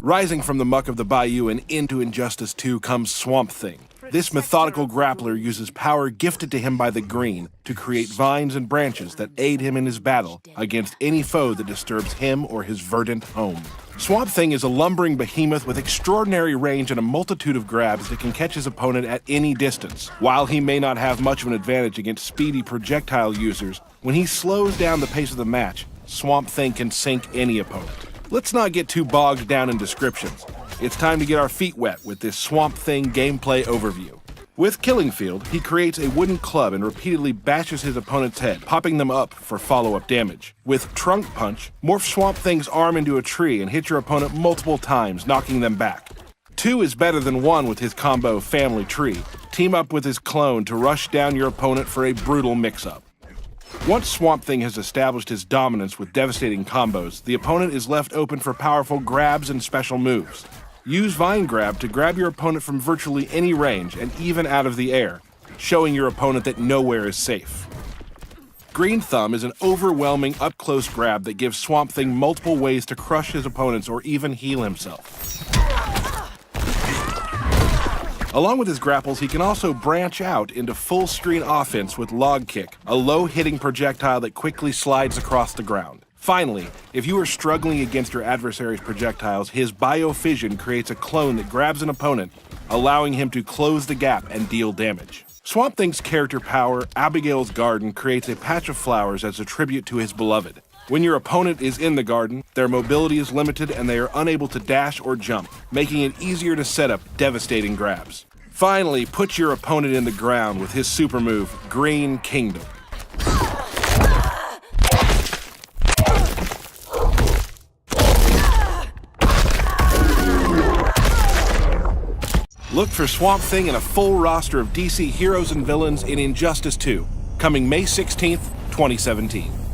Rising from the muck of the bayou and into Injustice 2 comes Swamp Thing. This methodical grappler uses power gifted to him by the Green to create vines and branches that aid him in his battle against any foe that disturbs him or his verdant home. Swamp Thing is a lumbering behemoth with extraordinary range and a multitude of grabs that can catch his opponent at any distance. While he may not have much of an advantage against speedy projectile users, when he slows down the pace of the match, Swamp Thing can sink any opponent. Let's not get too bogged down in descriptions. It's time to get our feet wet with this Swamp Thing gameplay overview. With Killing Field, he creates a wooden club and repeatedly bashes his opponent's head, popping them up for follow-up damage. With Trunk Punch, morph Swamp Thing's arm into a tree and hit your opponent multiple times, knocking them back. 2 is better than 1 with his combo Family Tree. Team up with his clone to rush down your opponent for a brutal mix-up. Once Swamp Thing has established his dominance with devastating combos, the opponent is left open for powerful grabs and special moves. Use Vine Grab to grab your opponent from virtually any range and even out of the air, showing your opponent that nowhere is safe. Green Thumb is an overwhelming up-close grab that gives Swamp Thing multiple ways to crush his opponents or even heal himself. Along with his grapples, he can also branch out into full-screen offense with Log Kick, a low-hitting projectile that quickly slides across the ground. Finally, if you are struggling against your adversary's projectiles, his Biofission creates a clone that grabs an opponent, allowing him to close the gap and deal damage. Swamp Thing's character power, Abigail's Garden, creates a patch of flowers as a tribute to his beloved. When your opponent is in the garden, their mobility is limited and they are unable to dash or jump, making it easier to set up devastating grabs. Finally, put your opponent in the ground with his super move, Green Kingdom. Look for Swamp Thing and a full roster of DC heroes and villains in Injustice 2, coming May 16th, 2017.